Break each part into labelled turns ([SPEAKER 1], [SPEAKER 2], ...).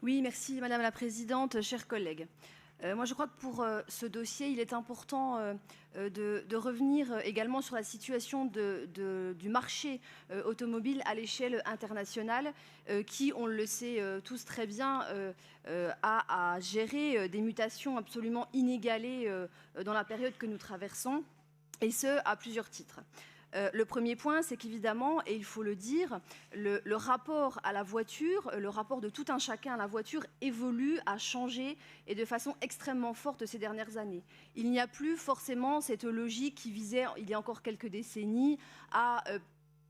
[SPEAKER 1] Oui, merci Madame la Présidente, chers collègues. Moi, je crois que pour ce dossier, il est important de revenir également sur la situation du marché automobile à l'échelle internationale, qui, on le sait tous très bien, a à gérer des mutations absolument inégalées dans la période que nous traversons, et ce, à plusieurs titres. Le premier point, c'est qu'évidemment, et il faut le dire, le rapport à la voiture, le rapport de tout un chacun à la voiture évolue, a changé et de façon extrêmement forte ces dernières années. Il n'y a plus forcément cette logique qui visait, il y a encore quelques décennies, à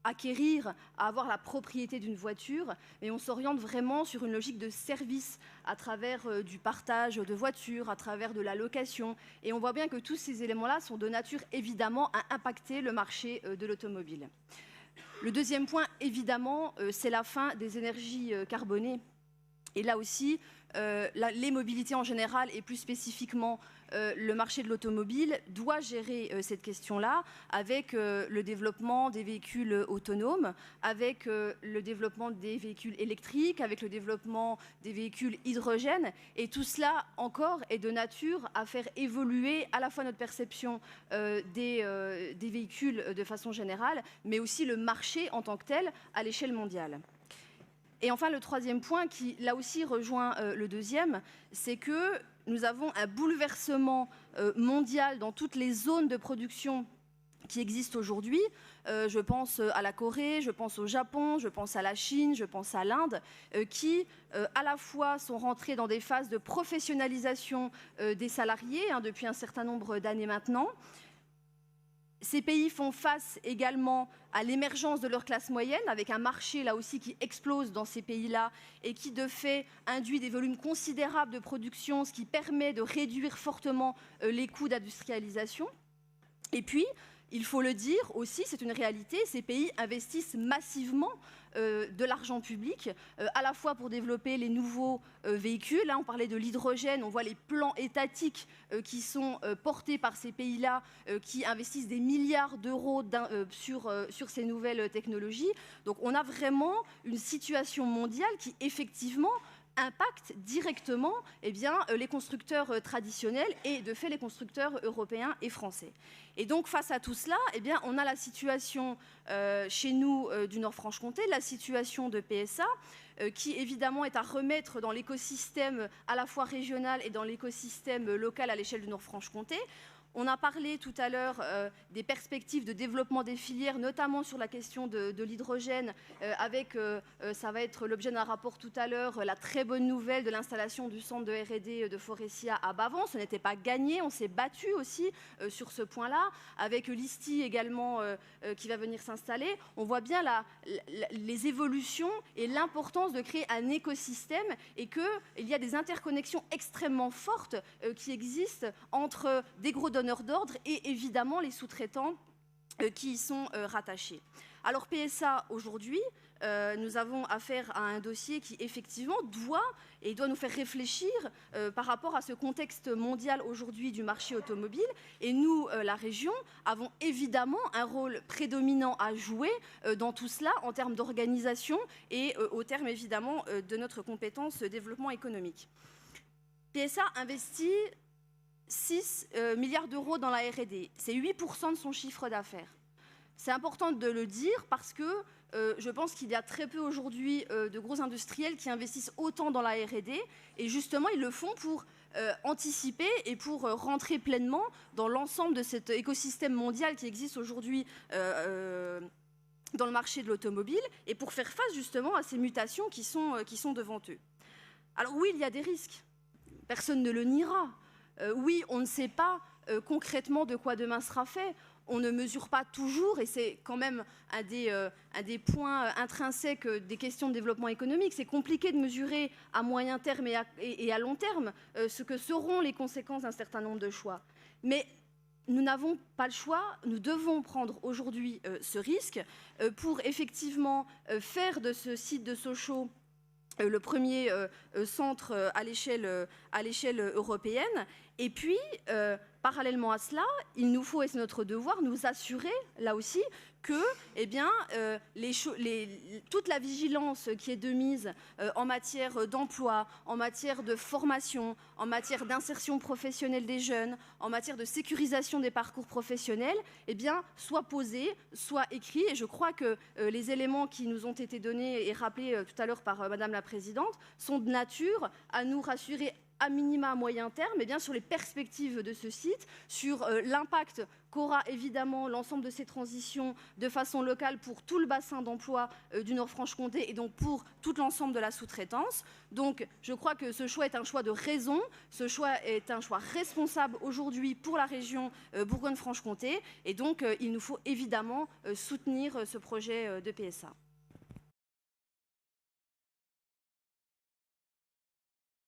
[SPEAKER 1] acquérir, à avoir la propriété d'une voiture, mais on s'oriente vraiment sur une logique de service à travers du partage de voitures, à travers de la location. Et on voit bien que tous ces éléments-là sont de nature évidemment à impacter le marché de l'automobile. Le deuxième point, évidemment, c'est la fin des énergies carbonées. Et là aussi, les mobilités en général et plus spécifiquement le marché de l'automobile doit gérer cette question-là avec le développement des véhicules autonomes, avec le développement des véhicules électriques, avec le développement des véhicules hydrogène. Et tout cela encore est de nature à faire évoluer à la fois notre perception des véhicules de façon générale, mais aussi le marché en tant que tel à l'échelle mondiale. Et enfin, le troisième point, qui là aussi rejoint le deuxième, c'est que nous avons un bouleversement mondial dans toutes les zones de production qui existent aujourd'hui. Je pense à la Corée, je pense au Japon, je pense à la Chine, je pense à l'Inde, qui à la fois sont rentrés dans des phases de professionnalisation des salariés depuis un certain nombre d'années maintenant. Ces pays font face également à l'émergence de leur classe moyenne, avec un marché là aussi qui explose dans ces pays-là et qui de fait induit des volumes considérables de production, ce qui permet de réduire fortement les coûts d'industrialisation. Et puis, il faut le dire aussi, c'est une réalité, ces pays investissent massivement de l'argent public, à la fois pour développer les nouveaux véhicules. Là, on parlait de l'hydrogène, on voit les plans étatiques qui sont portés par ces pays-là, qui investissent des milliards d'euros sur ces nouvelles technologies. Donc on a vraiment une situation mondiale qui, effectivement, impacte directement les constructeurs traditionnels et de fait les constructeurs européens et français. Et donc face à tout cela, on a la situation chez nous du Nord-Franche-Comté, la situation de PSA, qui évidemment est à remettre dans l'écosystème à la fois régional et dans l'écosystème local à l'échelle du Nord-Franche-Comté. On a parlé tout à l'heure des perspectives de développement des filières, notamment sur la question de l'hydrogène, avec, ça va être l'objet d'un rapport tout à l'heure, la très bonne nouvelle de l'installation du centre de R&D de Faurecia à Bavans. Ce n'était pas gagné, on s'est battu aussi sur ce point-là, avec l'ISTI également qui va venir s'installer. On voit bien les évolutions et l'importance de créer un écosystème et qu'il y a des interconnexions extrêmement fortes qui existent entre des gros donneurs d'ordre et évidemment les sous-traitants qui y sont rattachés. Alors PSA, aujourd'hui, nous avons affaire à un dossier qui effectivement doit nous faire réfléchir par rapport à ce contexte mondial aujourd'hui du marché automobile. Et nous, la région, avons évidemment un rôle prédominant à jouer dans tout cela en termes d'organisation et au terme évidemment de notre compétence développement économique. PSA investit 6 milliards d'euros dans la R&D. C'est 8% de son chiffre d'affaires. C'est important de le dire parce que je pense qu'il y a très peu aujourd'hui de gros industriels qui investissent autant dans la R&D et justement ils le font pour anticiper et pour rentrer pleinement dans l'ensemble de cet écosystème mondial qui existe aujourd'hui dans le marché de l'automobile et pour faire face justement à ces mutations qui sont devant eux. Alors oui, il y a des risques. Personne ne le niera. Oui, on ne sait pas concrètement de quoi demain sera fait. On ne mesure pas toujours, et c'est quand même un des points intrinsèques des questions de développement économique. C'est compliqué de mesurer à moyen terme et à long terme ce que seront les conséquences d'un certain nombre de choix. Mais nous n'avons pas le choix, nous devons prendre aujourd'hui ce risque pour effectivement faire de ce site de Sochaux le premier centre à l'échelle européenne. Et puis, parallèlement à cela, il nous faut, et c'est notre devoir, nous assurer, là aussi, que toute la vigilance qui est de mise en matière d'emploi, en matière de formation, en matière d'insertion professionnelle des jeunes, en matière de sécurisation des parcours professionnels, soit posée, soit écrit. Et je crois que les éléments qui nous ont été donnés et rappelés tout à l'heure par Madame la Présidente sont de nature à nous rassurer à minima à moyen terme, sur les perspectives de ce site, sur l'impact qu'aura évidemment l'ensemble de ces transitions de façon locale pour tout le bassin d'emploi du Nord-Franche-Comté et donc pour tout l'ensemble de la sous-traitance. Donc je crois que ce choix est un choix de raison, ce choix est un choix responsable aujourd'hui pour la région Bourgogne-Franche-Comté et donc il nous faut évidemment soutenir ce projet de PSA.